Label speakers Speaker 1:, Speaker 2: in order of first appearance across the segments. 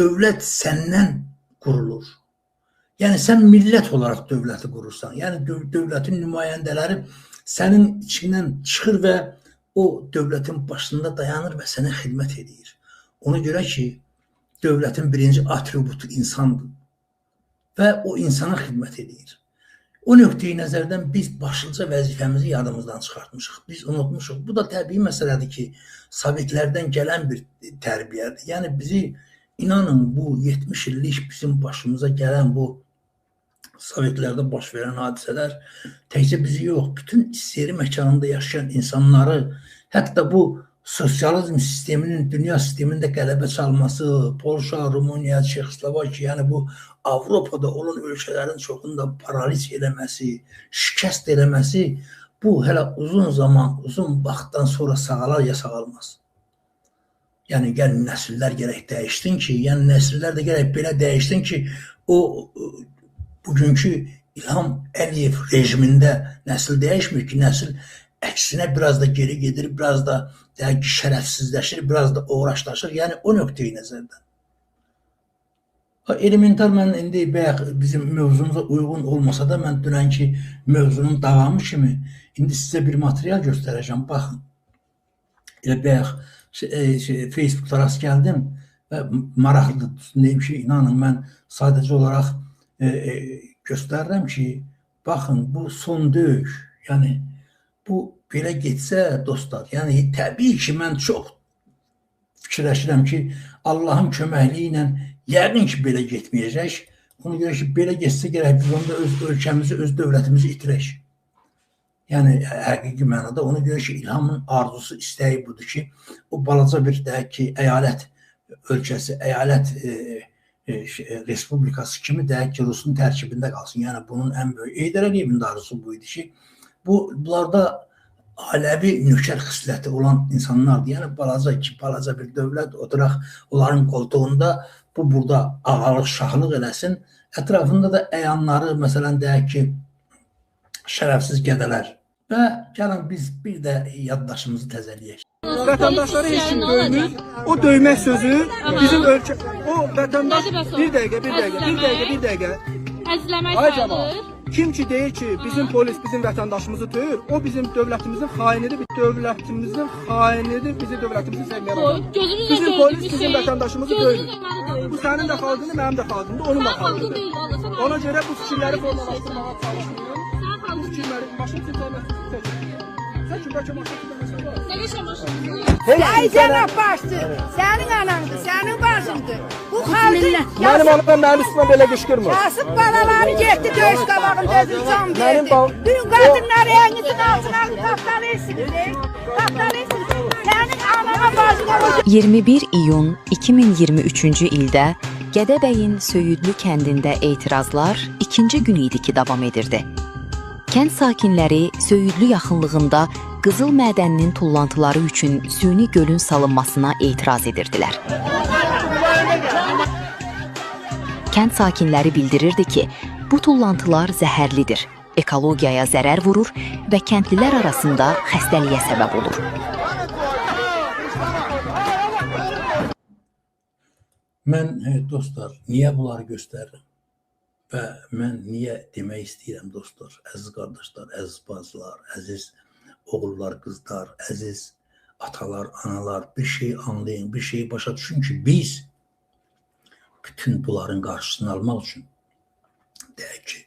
Speaker 1: dövlət səndən qurulur. Yəni, sən millət olaraq dövləti qurursan. Yəni, dövlətin nümayəndələri sənin içindən çıxır və o dövlətin başında dayanır və sənə xidmət edir. Ona görə ki, dövlətin birinci atributu insandır və o insana xidmət edir. O nöqteyi nəzərdən biz başlıca vəzifəmizi yadımızdan çıxartmışıq, biz unutmuşuq. Bu da təbii məsələdir ki, Sovetlərdən gələn bir tərbiyədir. Yəni, bizi, inanın, bu 70 illik bizim başımıza gələn bu Sovetlərdə baş verən hadisələr təkcə bizi yox, bütün isteri məkanında yaşayan insanları, hətta bu sosializm sisteminin, dünya sistemində qələbə çalması, Polşa, Rumıniya, Çexoslovakiya, yəni bu Avropada olan ölkələrin çoxunda paraliz eləməsi, şikəst eləməsi, bu hələ uzun zaman, uzun vaxtdan sonra sağalar ya sağalmaz. Yəni, nəsillər gərək dəyişsin ki, yəni nəsillər də gərək belə dəyişsin ki, o bugünkü İlham Əliyev rejimində nəsil dəyişmir ki, nəsil əksinə biraz da geri gedir, biraz da şərəfsizləşir, biraz da uğraşlaşır. Yəni, o nöqteyi nəzərdən. Elementar mən indi bizim mövzumuza uyğun olmasa da mən dünənki mövzunun davamı kimi indi sizə bir material göstərəcəm. Baxın, Facebookda rast gəldim və maraqlıdır. Deyim ki, inanın, mən sadəcə olaraq göstərirəm ki, baxın, bu son döyüş, yəni, bu belə getsə, dostlar, yəni, təbii ki, mən çox fikirləşirəm ki, Allahın köməkliyi ilə yəqin ki, belə getməyəcək. Ona görə ki, belə getsə gərək biz onda öz ölkəmizi, öz dövlətimizi itirək. Yəni, həqiqi mənada ona görə ki, İlhamın arzusu, istəyi budur ki, o balaca bir deyək ki, əyalət ölkəsi, əyalət respublikası kimi deyək ki, Rusun tərkibində qalsın. Yəni, bunun ən böyük Heydər Əliyevin də arzusu bu idi ki, bunlarda aləvi nökər xisləti olan insanlardır. Yəni, balaca bir dövlət oturaq onların qoltuğunda, bu burada ağalıq, şahlıq eləsin. Ətrafında da əyanları, məsələn, deyək ki, şərəfsiz qədələr. Və gəlin biz bir də yaddaşımızı təzələyək.
Speaker 2: Vətəndaşları heç kim döymür. O döymək sözü bizim ölkə... O vətəndaş... Bir dəqiqə.
Speaker 3: Əzləmək
Speaker 2: kim ki deyir ki, bizim polis bizim vətəndaşımızı döyür, o bizim dövlətimizin xainidir, bizi dövlətimizin sevməyən. Bizim polis bizim vətəndaşımızı döyür. Bu sənin də xalqındır, mənim də xalqımdır, onun da xalqıdır. Ona görə bu fikirləri formalaşdırmağa çalışıyorum. Bu fikirləri başını tutulmasını
Speaker 4: Ay cənab başdır, sənin anandır, sənin bacındır. Bu xalqın
Speaker 2: mənim anam mənim üstümə belə qışqırmır.
Speaker 4: Kasıb balaları getdi döyüş qabağında özünü can verdi. Dün qadınlar əynizin altına kapitalisiniz. Sənin anana bacına...
Speaker 5: 21 iyun 2023-cü ildə Gədəbəyin Söyüdlü kəndində etirazlar ikinci gün idi ki, davam edirdi. Kənd sakinləri Söyüdlü yaxınlığında qızıl mədəninin tullantıları üçün süni gölün salınmasına etiraz edirdilər. Kənd sakinləri bildirirdi ki, bu tullantılar zəhərlidir, ekologiyaya zərər vurur və kəndlilər arasında xəstəliyə səbəb olur.
Speaker 1: Mən, dostlar, niyə bunları göstərirəm? Və mən niyə demək istəyirəm, dostlar, əziz qardaşlar, əziz bacılar, əziz oğullar, qızlar, əziz atalar, analar, bir şey anlayın, bir şeyi başa düşün ki, biz bütün bunların qarşısını almaq üçün deyək ki,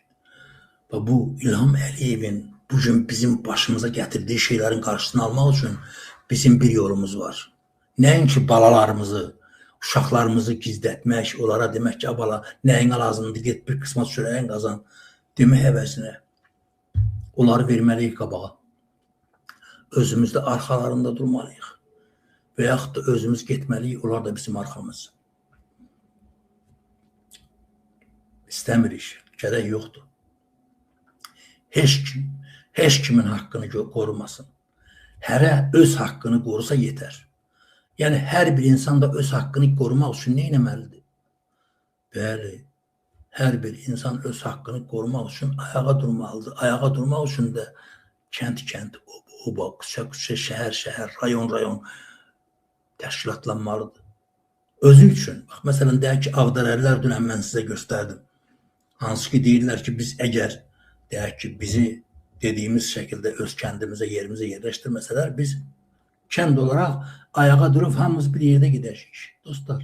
Speaker 1: bu İlham Əliyevin bugün bizim başımıza gətirdiyi şeylərin qarşısını almaq üçün bizim bir yolumuz var. Nəinki balalarımızı, uşaqlarımızı gizlətmək, onlara demək ki, abala, nəyinə lazımdır, get bir qismat çörəyin qazan, demək əvəzinə. Onları verməliyik qabağa. Özümüz də arxalarında durmalıyıq. Və yaxud da özümüz getməliyik, onlar da bizim arxamız. İstəmirik, gərək yoxdur. Heç kimin haqqını qorumasın. Hərə öz haqqını qorusa yetər. Yəni, hər bir insan da öz haqqını qorumaq üçün nə etməlidir? Bəli, hər bir insan öz haqqını qorumaq üçün ayağa durmalıdır. Ayağa durmaq üçün də kənd, oba, küçə, şəhər, rayon təşkilatlanmalıdır. özü üçün. Bax, məsələn, deyək ki, Ağdərəlilər dünən mən sizə göstərdim. Hansı ki, deyirlər ki, biz əgər, deyək ki, bizi dediyimiz şəkildə öz kəndimizə, yerimizə yerləşdirməsələr, biz kənd olaraq ayağa durub hamımız bir yerdə gedəcəyik. Dostlar,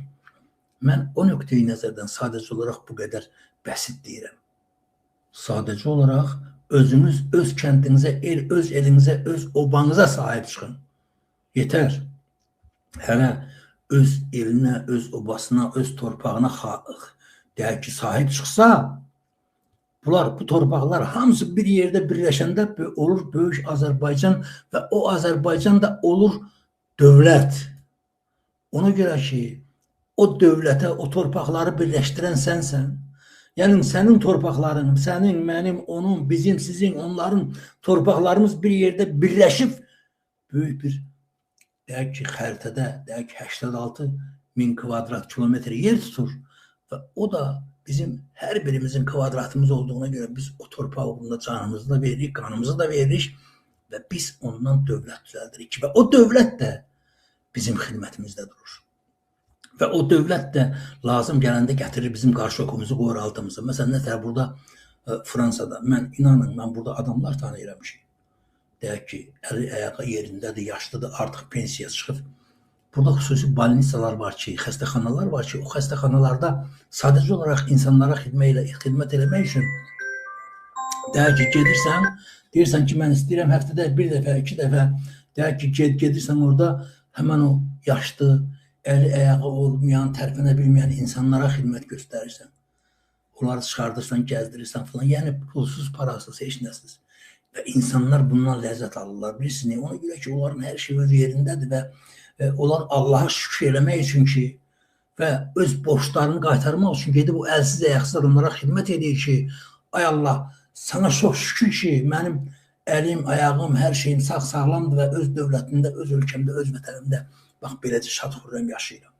Speaker 1: mən o nöqteyi nəzərdən sadəcə olaraq bu qədər bəsit deyirəm. Sadəcə olaraq özünüz öz kəndinizə, öz elinizə, öz obanıza sahib çıxın. Yetər. Hələ öz elinə, öz obasına, öz torpağına deyək ki, sahib çıxsa, bu torpaqlar hamısı bir yerdə birləşəndə olur Böyük Azərbaycan və o Azərbaycan da olur dövlət. Ona görə ki, o dövlətə, o torpaqları birləşdirən sənsən. Yəni, sənin torpaqların, sənin, mənim, onun, bizim, sizin, onların torpaqlarımız bir yerdə birləşib böyük bir, deyək ki, xəritədə, deyək ki, 86.000 kvadrat kilometr yer tutur və o da bizim hər birimizin kvadratımız olduğuna görə biz o torpaq uğrunda canımızı da veririk, qanımızı da veririk və biz ondan dövlət düzəldirik və o dövlət də bizim xidmətimizdə durur. Və o dövlət də lazım gələndə gətirir bizim qarşı oxumuzu, qoyur altımızı. Məsələn, nətər burada Fransada, inanın, mən burada adamlar tanıyıram ki, deyək ki, əli ayağı yerindədir, yaşlıdır, artıq pensiya çıxıb. Burada xüsusi balnisalar var ki, xəstəxanalar var ki, o xəstəxanalarda sadəcə olaraq insanlara xidmət eləmək üçün deyək ki, gedirsən, deyirsən ki, mən istəyirəm həftədə bir dəfə, 2 dəfə, deyək ki, gedirsən orada həmən o yaşlı, əli ayağı olmayan, tərpənə bilməyən insanlara xidmət göstərirsən. Onları çıxardırsan, gəzdirirsən falan. Yəni, pulsuz, parasız, heç nəsiz. Və insanlar bundan ləzzət alırlar. Bilirsiniz, ona görə ki, onların hər şey öz yerindədir və onlar Allaha şükür eləmək üçün ki, və öz borçlarını qaytarmaq üçün gedib o əlsiz, ayaqsız adamlara xidmət edir ki, ay Allah, sana çox şükür ki, mənim əlim, ayağım, hər şeyim sağ-sağlamdır və öz dövlətimdə, öz ölkəmdə, öz vətənimdə bax, beləcə şad xürrəm yaşayıram.